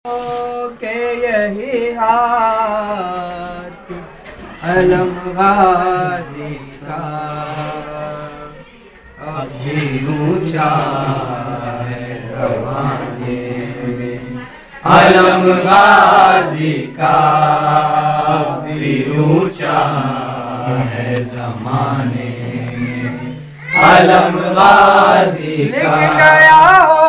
کہ یہی ہاتھ علم غازی کا اب بھی اونچا ہے زمانے میں، علم غازی کا اب بھی اونچا ہے زمانے میں، علم غازی کا لکھ گیا ہو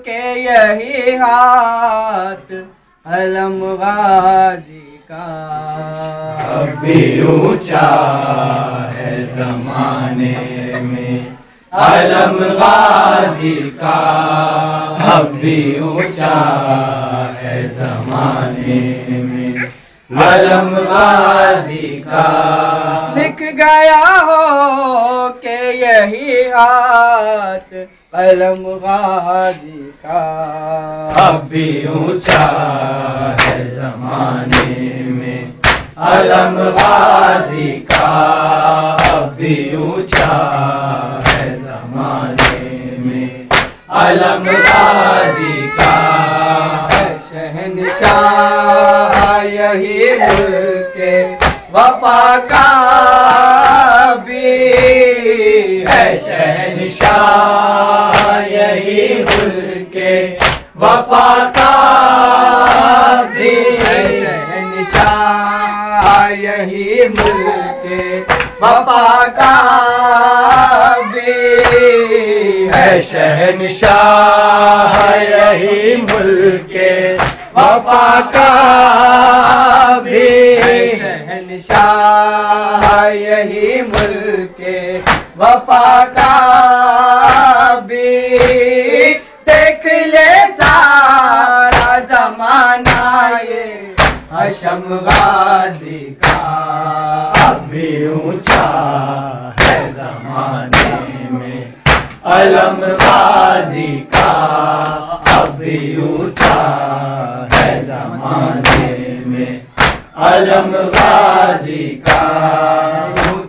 کہ یہی ہاتھ علم غازی کا اب بھی اونچا ہے زمانے میں، علم غازی کا اب بھی اونچا ہے زمانے میں، علم غازی کا لکھ گیا ہو کہ یہی ہاتھ علم غازی کا اب بھی اونچا ہے زمانے میں، علم غازی کا اب بھی اونچا ہے زمانے میں، علم غازی کا شہنشاہ یہی ملک وفا کا بھی ہے، شہنشاہ یہی ملک وفا کا بھی ہے، شہنشاہ یہی ملک وفا کا بھی ہے، شہنشاہ یہی ملک وفا کا بھی ہے، شہنشاہ یہی ملک وفا کا بھی، دیکھ لے سارا زمانہ یہ حشم غازی کا اب بھی اونچا ہے زمانے میں، علم غازی کا اب بھی اونچا ہے زمانے میں، علم غازی کا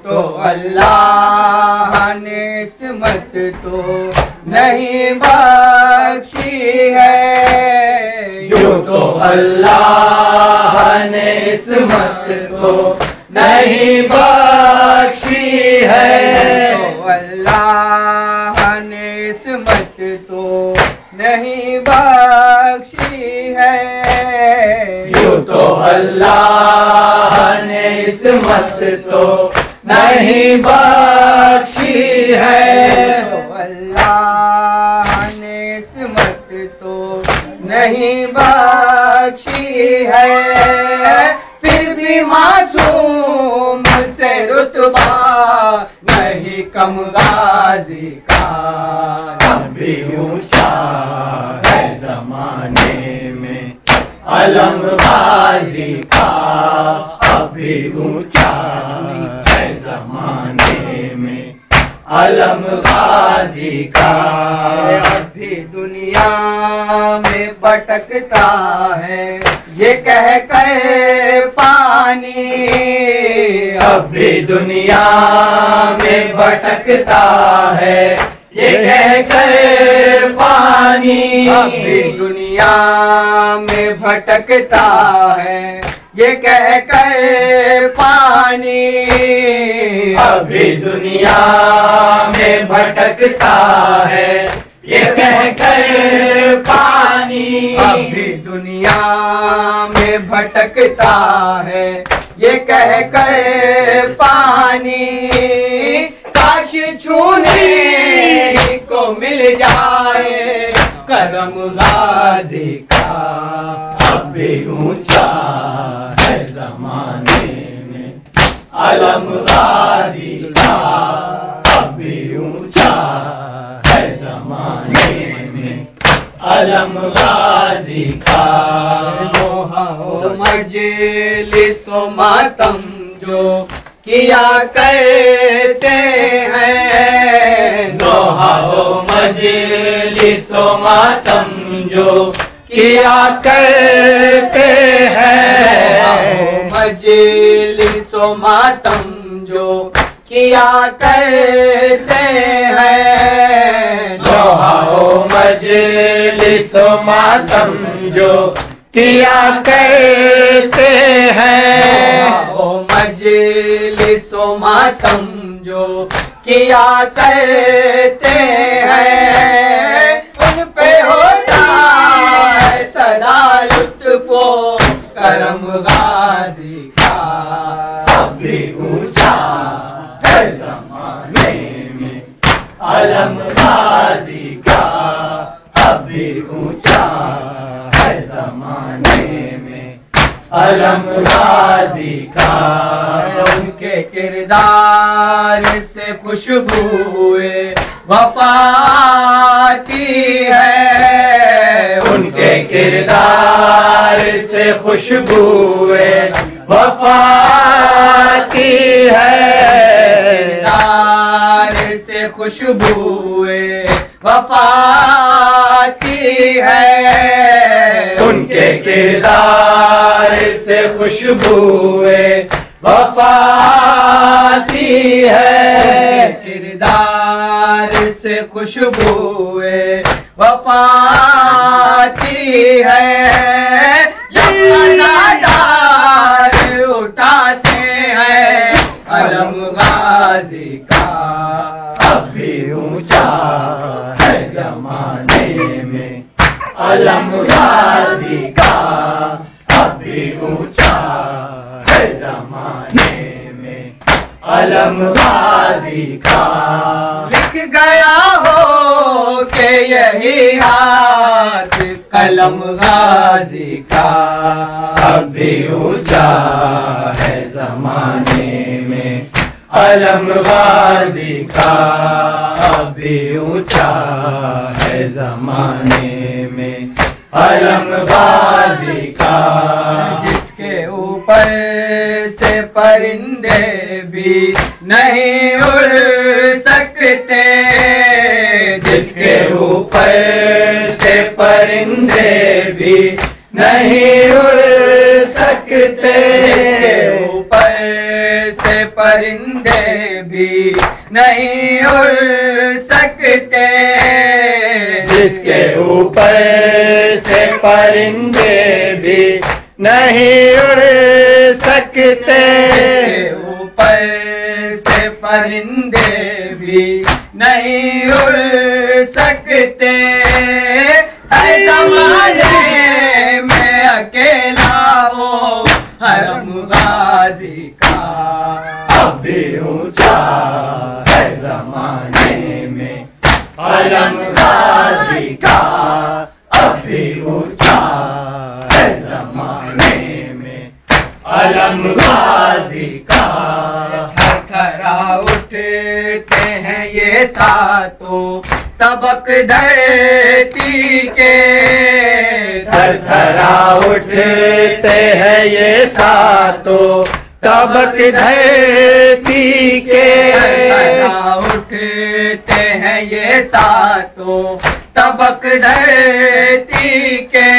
تو اللہ نے عصمت تو نہیں بخشی ہے، یوں تو اللہ نے عصمت تو نہیں بخشی ہے، تو اللہ نے عصمت تو نہیں بخشی ہے، یوں تو اللہ نے عصمت تو نہیں بخشی ہے، تو اللہ نے عصمت تو نہیں بخشی ہے، پھر بھی معصوم سے رتبہ نہیں کم غازی کا اب بھی اونچا ہے زمانے میں، علم غازی کا اب بھی اونچا ہے زمانے میں، علم غازی کا اب بھی دنیا میں بھٹکتا ہے یہ کہہ کر پانی، اب بھی دنیا میں بھٹکتا ہے یہ کہہ کر پانی، اب بھی دنیا میں بھٹکتا ہے یہ کہہ کر پانی، اب بھی دنیا میں بھٹکتا ہے یہ کہہ کر پانی، اب بھی دنیا میں بھٹکتا ہے یہ کہہ کر پانی، کاش چھونے کو مل جائے کرم غازی کا اب بھی اونچا ہے زمانے میں، علم غازی کا اب بھی اونچا ہے زمانے میں، علم غازی کا لوہا و مجلس و ماتم جو کیا کرتے ہیں، لوہا و مجلس و ماتم جو کیا کرتے ہیں، مجلس و ماتم جو کیا کرتے ہیں، لوہا و مجلس و ماتم جو کیا کرتے ہیں، او مجلس و ماتم جو کیا کرتے ہیں، ان پہ ہوتا ہے سدا لطف و کرم غازی کا، اب بھی اونچا ہے زمانے میں علم غازی کا، اب بھی اونچا ہے زمانے میں علم غازی کا۔ ان کے کردار سے خوشبوئے وفا آتی ہے، ان کے کردار سے خوشبوئے وفا آتی ہے، کردار سے خوشبوئے وفا آتی ہے، ان کے کردار سے خوشبوئے وفا آتی ہے، کردار سے خوشبوئے وفا آتی ہے، جب نادار اٹھاتے ہیں علم غازی کا، اب بھی اونچا ہے زمانے میں علم غازی کا، اب بھی اونچا ہے زمانے میں علم غازی کا۔ لکھ گیا ہو کہ یہی ہاتھ قلم غازی کا، اب بھی اونچا ہے زمانے میں علم غازی کا، اب بھی اونچا ہے زمانے میں علم غازی کا۔ جس کے اوپر سے پرندے بھی نہیں اڑ سکتے، جس کے اوپر سے پرندے بھی نہیں اڑ سکتے، اوپر سے پرندے بھی نہیں اڑ سکتے، جس کے اوپر سے پرندے بھی نہیں اڑ سکتے، اوپر سے پرندے بھی نہیں اڑ سکتے، ہر زمانے میں اکیلا وہ حرم غازی کا، اب بھی اونچا ہے زمانے میں علم غازی کا، اب بھی اونچا ہے زمانے میں علم غازی کا۔ تھرا اٹھتے ہیں یہ ساتوں طبق دھرتی کے، تھر تھرا اٹھتے ہیں یہ ساتوں طبق دھرتی کے، تھرا اٹھتے ہیں یہ ساتوں طبق دھرتی کے،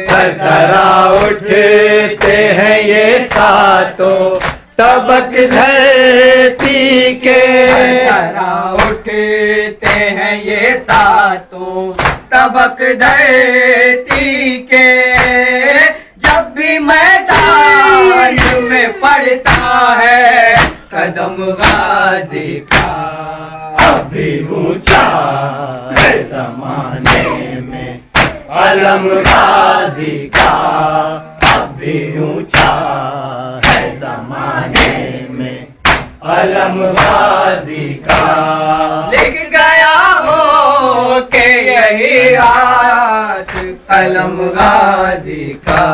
تھر تھرا اٹھتے ہیں یہ ساتوں طبق دھرتی کے، تھرا اٹھتے ہیں یہ ساتوں طبق دھرتی کے، جب بھی میدان میں پڑتا ہے قدم غازی کا، اب بھی اونچا ہے زمانے میں علم غازی کا، اب بھی اونچا ہے زمانے میں علم غازی کا۔ لکھ گیا ہو کہ یہی ہاتھ قلم غازی کا،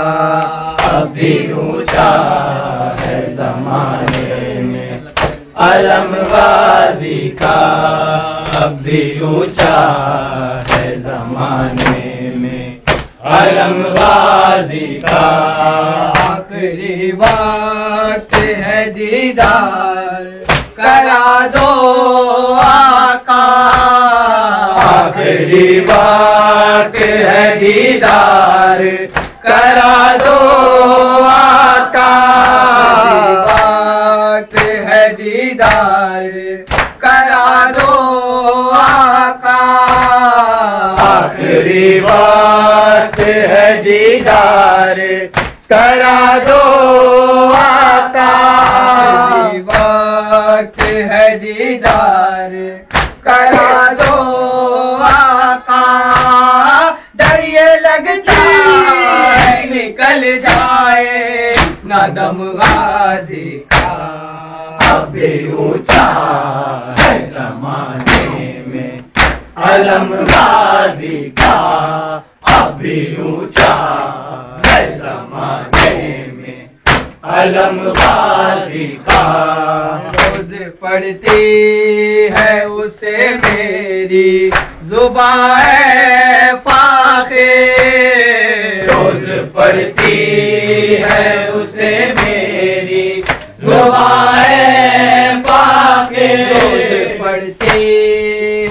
اب بھی اونچا ہے زمانے میں علم غازی کا، اب بھی اونچا ہے زمانے میں علم غازی کا۔ آخری وقت ہے دیدار کرا دو آقا، آخری وقت ہے دیدار کرا دو آقا، وقت ہے دیدار کرا دو آقا، کرا دو آقا، آخری وقت ہے دیدار کرا دو آقا، ڈر یہ لگتا ہے نکل جائے نہ دم غازی کا، اب بھی اونچا ہے زمانے میں علم غازی کا، اب بھی اونچا ہے زمانے میں علم غازی کا، روز پڑھتی ہے اسے میری زبان فاخر، روز پڑھتی ہے اسے میری زبان فاخر، روز پڑھتی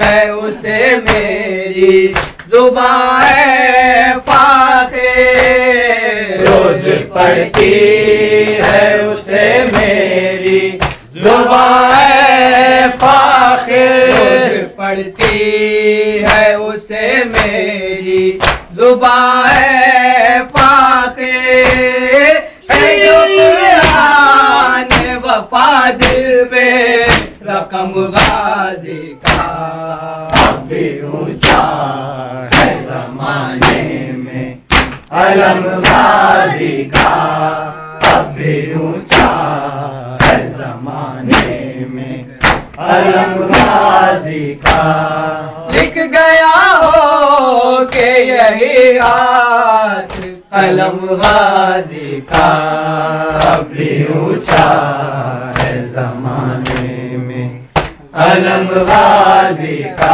ہے اسے میری زبان فاخر، روز پڑھتی ہے اسے میری زبان فاخر، روز پڑھتی ہے اسے میری زبان فاخر، ہے جو قرآن وفا دل پہ رقم غازی کا، اب بھی اونچا ہے زمانے میں علم غازی کا، اب بھی اونچا ہے زمانے میں علم غازی کا، لکھ گیا ہو کہ یہی ہاتھ قلم غازی کا، اب بھی اونچا ہے زمانے میں علم غازی کا۔